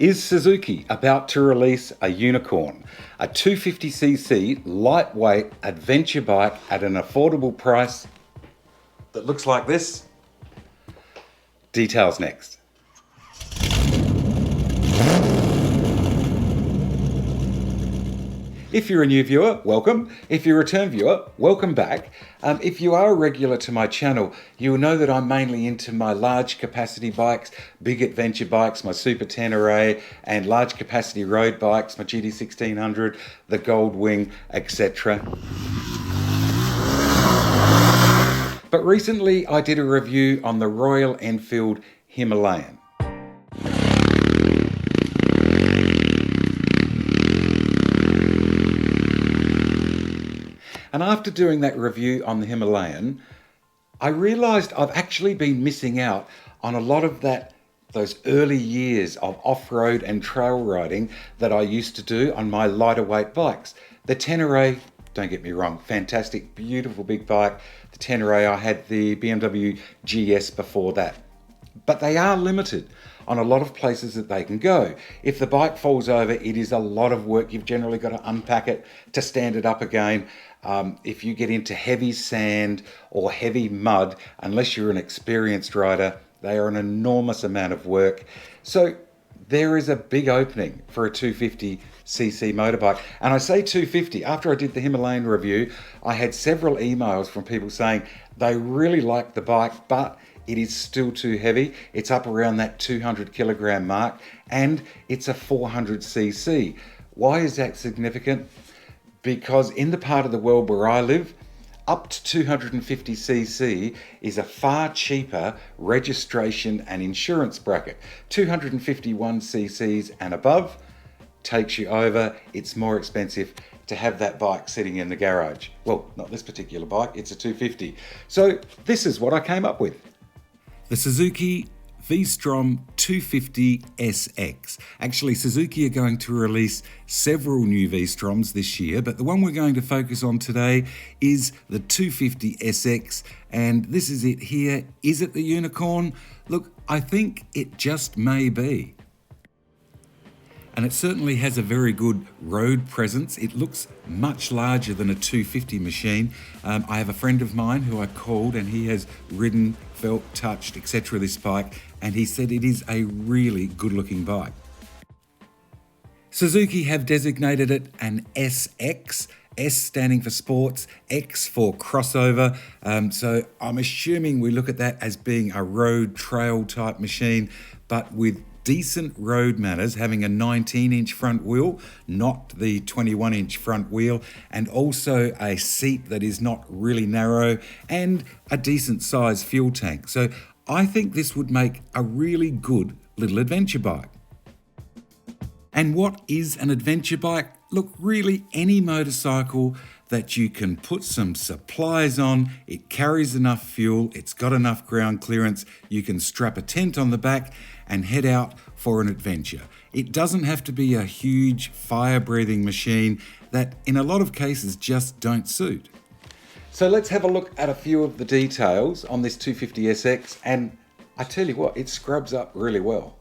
Is Suzuki about to release a unicorn, a 250cc lightweight adventure bike at an affordable price that looks like this? Details next. If you're a new viewer, welcome. If you're a return viewer, welcome back. If you are a regular to my channel, you will know that I'm mainly into my large capacity bikes, big adventure bikes, my Super 10 Array, and large capacity road bikes, my GT 1600, the Goldwing, etc. But recently I did a review on the Royal Enfield Himalayan. And after doing that review on the Himalayan, I realised I've actually been missing out on a lot of those early years of off-road and trail riding that I used to do on my lighter weight bikes. The 10 Array, don't get me wrong, fantastic, beautiful big bike. The 10 Array, I had the BMW GS before that. But they are limited on a lot of places that they can go. If the bike falls over, it is a lot of work. You've generally got to unpack it to stand it up again. If you get into heavy sand or heavy mud, unless you're an experienced rider, they are an enormous amount of work. So there is a big opening for a 250cc motorbike. And I say 250, after I did the Himalayan review, I had several emails from people saying they really like the bike, but it is still too heavy. It's up around that 200 kilogram mark, and it's a 400cc. Why is that significant? Because in the part of the world where I live, up to 250cc is a far cheaper registration and insurance bracket. 251cc's and above takes you over. It's more expensive to have that bike sitting in the garage. Well, not this particular bike, it's a 250. So this is what I came up with. The Suzuki VStrom 250SX. Actually, Suzuki are going to release several new V-Stroms this year, but the one we're going to focus on today is the 250SX, and this is it here. Is it the unicorn? Look, I think it just may be. And it certainly has a very good road presence. It looks much larger than a 250 machine. I have a friend of mine who I called, and he has ridden, felt, touched, etc. this bike, and he said it is a really good looking bike. Suzuki have designated it an SX, S standing for sports, X for crossover. So I'm assuming we look at that as being a road trail type machine, but with decent road manners, having a 19-inch front wheel, not the 21-inch front wheel, and also a seat that is not really narrow, and a decent sized fuel tank. So I think this would make a really good little adventure bike. And what is an adventure bike? Look, really any motorcycle that you can put some supplies on, it carries enough fuel, it's got enough ground clearance, you can strap a tent on the back and head out for an adventure. It doesn't have to be a huge fire-breathing machine that in a lot of cases just don't suit. So let's have a look at a few of the details on this 250SX, and I tell you what, it scrubs up really well.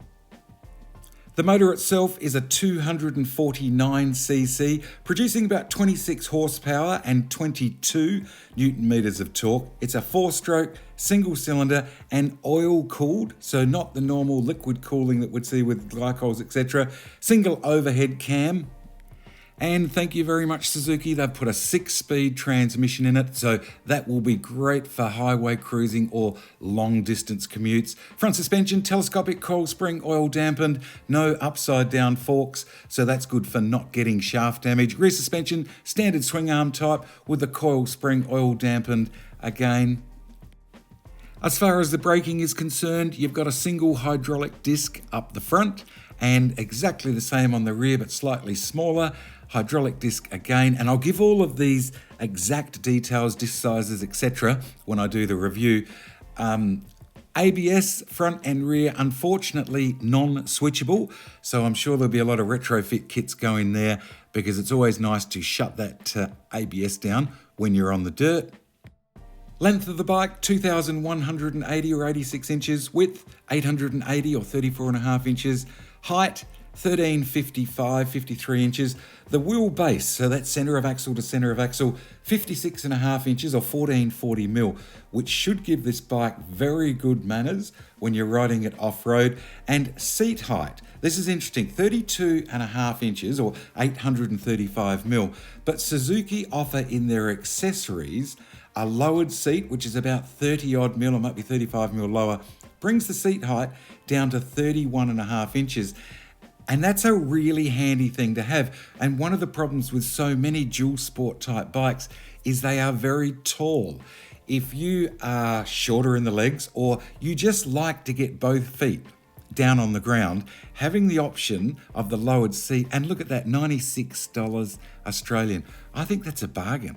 The motor itself is a 249cc, producing about 26 horsepower and 22 newton meters of torque. It's a 4-stroke, single cylinder and oil cooled, so not the normal liquid cooling that we'd see with glycols, etc. Single overhead cam. And thank you very much, Suzuki. They've put a 6-speed transmission in it, so that will be great for highway cruising or long distance commutes. Front suspension, telescopic coil spring, oil dampened, no upside down forks, so that's good for not getting shaft damage. Rear suspension, standard swing arm type with the coil spring, oil dampened again. As far as the braking is concerned, you've got a single hydraulic disc up the front and exactly the same on the rear, but slightly smaller. Hydraulic disc again, and I'll give all of these exact details, disc sizes, etc. when I do the review. ABS, front and rear, unfortunately non-switchable, so I'm sure there'll be a lot of retrofit kits going there because it's always nice to shut that ABS down when you're on the dirt. Length of the bike, 2,180 or 86 inches. Width, 880 or 34.5 inches. Height, 1355, 53 inches. The wheel base, so that's centre of axle to centre of axle, 56.5 inches or 1440 mil, which should give this bike very good manners when you're riding it off-road. And seat height, this is interesting, 32.5 inches or 835 mil. But Suzuki offer in their accessories a lowered seat, which is about 30 odd mil, or might be 35 mil lower, brings the seat height down to 31.5 inches. And that's a really handy thing to have. And one of the problems with so many dual sport type bikes is they are very tall. If you are shorter in the legs or you just like to get both feet down on the ground, having the option of the lowered seat, and look at that, $96 Australian. I think that's a bargain.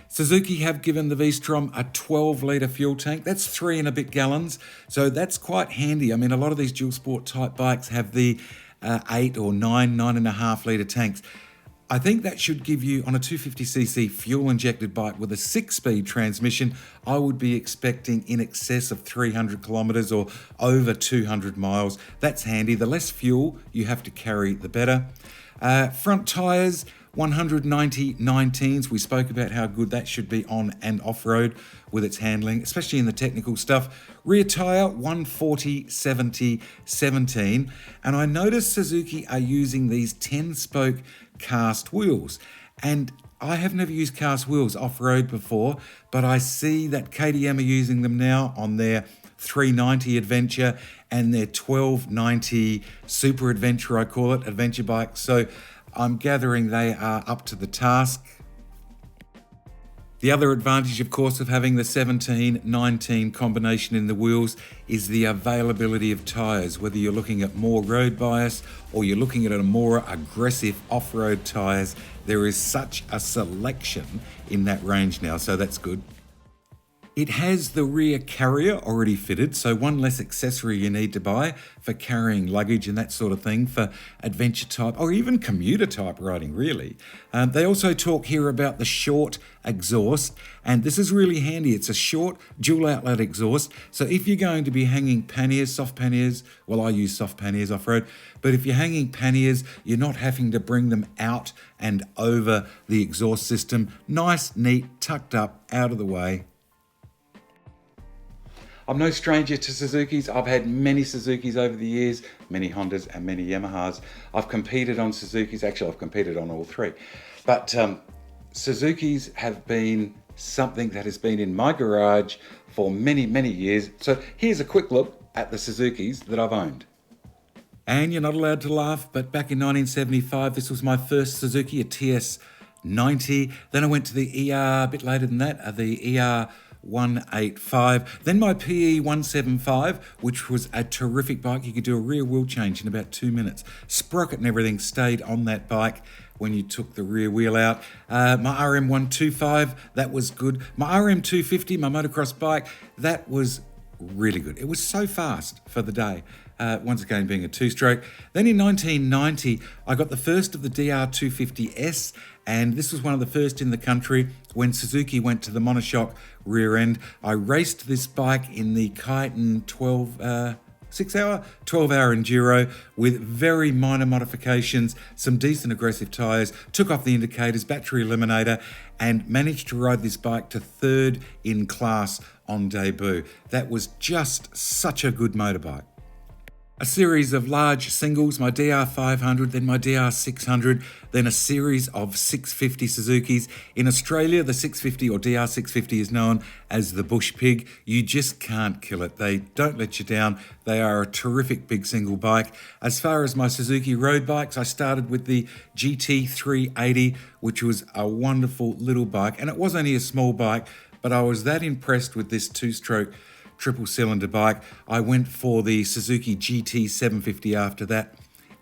Suzuki have given the V-Strom a 12-litre fuel tank. That's 3 and a bit gallons, so that's quite handy. I mean, a lot of these dual sport type bikes have the 8 or 9.5 litre tanks. I think that should give you, on a 250cc fuel-injected bike with a 6-speed transmission, I would be expecting in excess of 300 kilometres or over 200 miles. That's handy. The less fuel you have to carry, the better. Front tyres, 190 19s. We spoke about how good that should be on and off-road with its handling, especially in the technical stuff. Rear tyre, 140 70 17. And I noticed Suzuki are using these 10-spoke cast wheels. And I have never used cast wheels off-road before, but I see that KTM are using them now on their 390 Adventure and their 1290 Super Adventure, I call it, adventure bike. So I'm gathering they are up to the task. The other advantage, of course, of having the 17-19 combination in the wheels is the availability of tyres, whether you're looking at more road bias or you're looking at a more aggressive off-road tyres. There is such a selection in that range now, so that's good. It has the rear carrier already fitted, so one less accessory you need to buy for carrying luggage and that sort of thing for adventure type or even commuter type riding, really. They also talk here about the short exhaust, and this is really handy. It's a short dual outlet exhaust, so if you're going to be hanging panniers, soft panniers, well, I use soft panniers off-road, but if you're hanging panniers, you're not having to bring them out and over the exhaust system. Nice, neat, tucked up, out of the way. I'm no stranger to Suzukis. I've had many Suzukis over the years, many Hondas and many Yamahas. I've competed on Suzukis. Actually, I've competed on all three. But Suzukis have been something that has been in my garage for many, many years. So here's a quick look at the Suzukis that I've owned. And you're not allowed to laugh, but back in 1975, this was my first Suzuki, a TS90. Then I went to the ER, a bit later than that, the ER 185, then my PE 175, which was a terrific bike. You could do a rear wheel change in about 2 minutes. Sprocket and everything stayed on that bike when you took the rear wheel out. My RM 125, that was good. My RM 250, my motocross bike, that was really good. It was so fast for the day. Once again being a two-stroke. Then in 1990, I got the first of the DR250S, and this was one of the first in the country when Suzuki went to the monoshock rear end. I raced this bike in the Kyton 12-hour enduro with very minor modifications, some decent aggressive tyres, took off the indicators, battery eliminator, and managed to ride this bike to third in class on debut. That was just such a good motorbike. A series of large singles, my DR500, then my DR600, then a series of 650 Suzukis. In Australia, the 650 or DR650 is known as the Bush Pig. You just can't kill it. They don't let you down. They are a terrific big single bike. As far as my Suzuki road bikes, I started with the GT380, which was a wonderful little bike. And it was only a small bike, but I was that impressed with this two-stroke triple cylinder bike. I went for the Suzuki GT750 after that.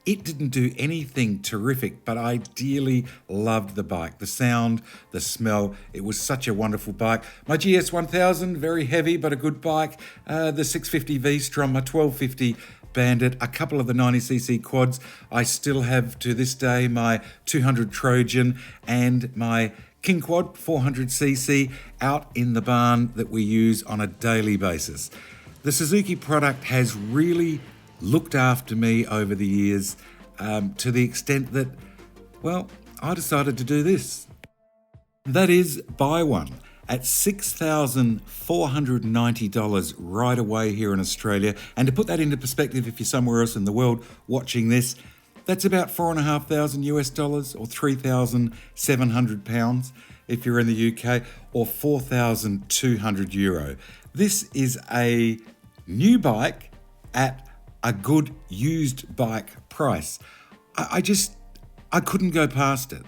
It didn't do anything terrific, but I dearly loved the bike. The sound, the smell, it was such a wonderful bike. My GS1000, very heavy, but a good bike. The 650 V-Strom, my 1250 Bandit, a couple of the 90cc quads. I still have to this day my 200 Trojan and my King Quad 400cc out in the barn that we use on a daily basis. The Suzuki product has really looked after me over the years to the extent that, well, I decided to do this. That is, buy one at $6,490 right away here in Australia. And to put that into perspective, if you're somewhere else in the world watching this, that's about $4,500 US dollars, or £3,700 if you're in the UK, or €4,200. This is a new bike at a good used bike price. I couldn't go past it.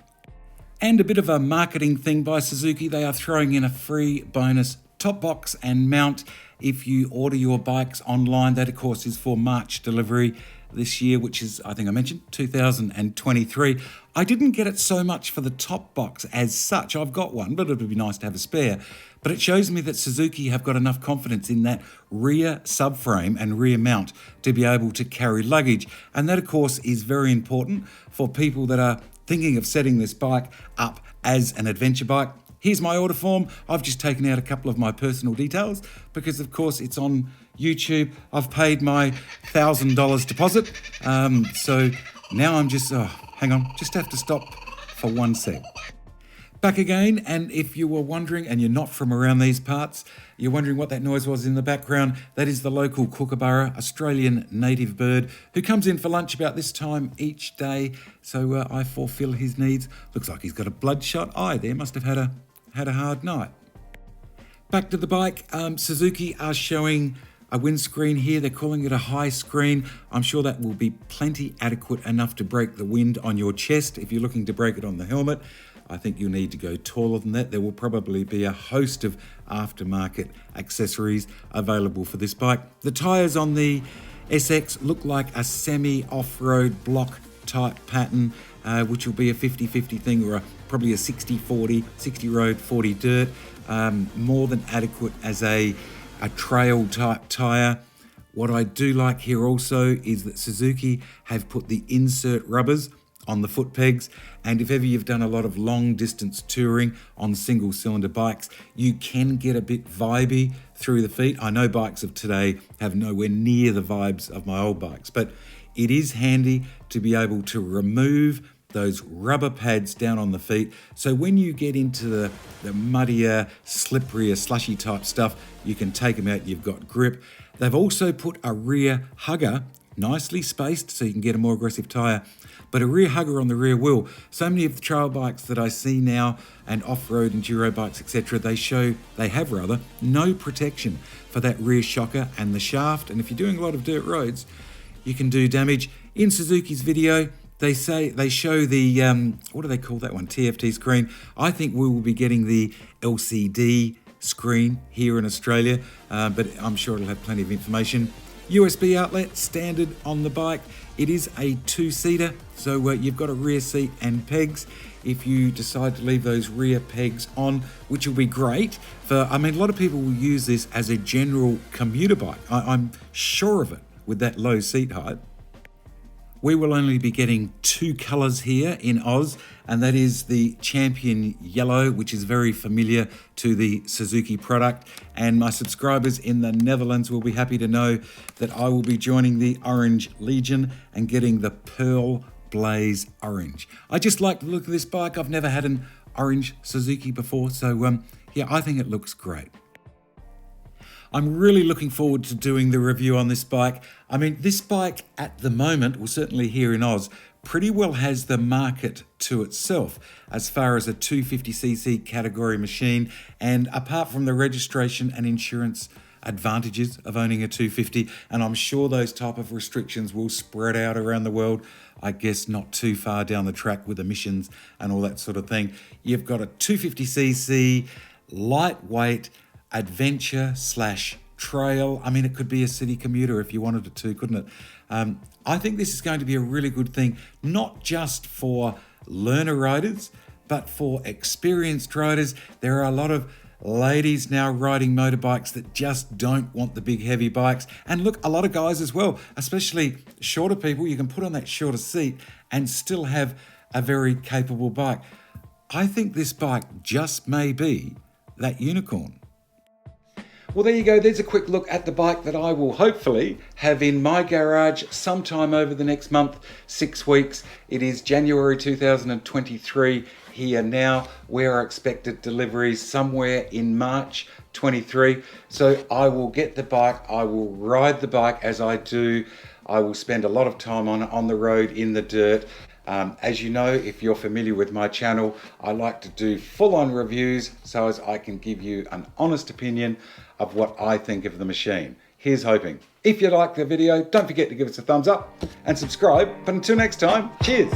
And a bit of a marketing thing by Suzuki, they are throwing in a free bonus top box and mount if you order your bikes online. That, of course, is for March delivery this year, which is, I think I mentioned, 2023. I didn't get it so much for the top box as such. I've got one, but it would be nice to have a spare. But it shows me that Suzuki have got enough confidence in that rear subframe and rear mount to be able to carry luggage. And that, of course, is very important for people that are thinking of setting this bike up as an adventure bike. Here's my order form. I've just taken out a couple of my personal details because, of course, it's on YouTube. I've paid my $1,000 deposit. So now I'm just, hang on, just have to stop for 1 sec. Back again, and if you were wondering, and you're not from around these parts, you're wondering what that noise was in the background, that is the local kookaburra, Australian native bird, who comes in for lunch about this time each day, so I fulfill his needs. Looks like he's got a bloodshot eye there, must have had a hard night. Back to the bike, Suzuki are showing a windscreen here. They're calling it a high screen. I'm sure that will be plenty adequate enough to break the wind on your chest if you're looking to break it on the helmet. I think you'll need to go taller than that. There will probably be a host of aftermarket accessories available for this bike. The tyres on the SX look like a semi-off-road block type pattern, which will be a 50-50 thing, or probably a 60-40, 60 road, 40 dirt. More than adequate as a trail type tyre. What I do like here also is that Suzuki have put the insert rubbers on the foot pegs, and if ever you've done a lot of long distance touring on single cylinder bikes, you can get a bit vibey through the feet. I know bikes of today have nowhere near the vibes of my old bikes, but it is handy to be able to remove those rubber pads down on the feet, so when you get into the muddier, slipperier, slushy type stuff, you can take them out, you've got grip. They've also put a rear hugger, nicely spaced so you can get a more aggressive tyre, but a rear hugger on the rear wheel. So many of the trail bikes that I see now, and off-road enduro bikes, etc., they have no protection for that rear shocker and the shaft, and if you're doing a lot of dirt roads, you can do damage. In Suzuki's video, they show the, what do they call that one? TFT screen. I think we will be getting the LCD screen here in Australia, but I'm sure it'll have plenty of information. USB outlet, standard on the bike. It is a two-seater, so you've got a rear seat and pegs. If you decide to leave those rear pegs on, which will be great for, a lot of people will use this as a general commuter bike. I'm sure of it with that low seat height. We will only be getting two colours here in Oz, and that is the Champion Yellow, which is very familiar to the Suzuki product. And my subscribers in the Netherlands will be happy to know that I will be joining the Orange Legion and getting the Pearl Blaze Orange. I just like the look of this bike. I've never had an orange Suzuki before, so yeah, I think it looks great. I'm really looking forward to doing the review on this bike. This bike at the moment, well, certainly here in Oz, pretty well has the market to itself as far as a 250cc category machine. And apart from the registration and insurance advantages of owning a 250, and I'm sure those type of restrictions will spread out around the world, I guess not too far down the track with emissions and all that sort of thing. You've got a 250cc, lightweight, adventure/trail. It could be a city commuter if you wanted it to, couldn't it? I think this is going to be a really good thing, not just for learner riders, but for experienced riders. There are a lot of ladies now riding motorbikes that just don't want the big heavy bikes. And look, a lot of guys as well, especially shorter people. You can put on that shorter seat and still have a very capable bike. I think this bike just may be that unicorn. Well, there you go. There's a quick look at the bike that I will hopefully have in my garage sometime over the next month, 6 weeks. It is January 2023 here now, where I expected deliveries somewhere in March 23. So I will get the bike. I will ride the bike as I do. I will spend a lot of time on the road in the dirt. As you know, if you're familiar with my channel, I like to do full-on reviews so as I can give you an honest opinion of what I think of the machine. Here's hoping. If you like the video, don't forget to give us a thumbs up and subscribe. But until next time, cheers.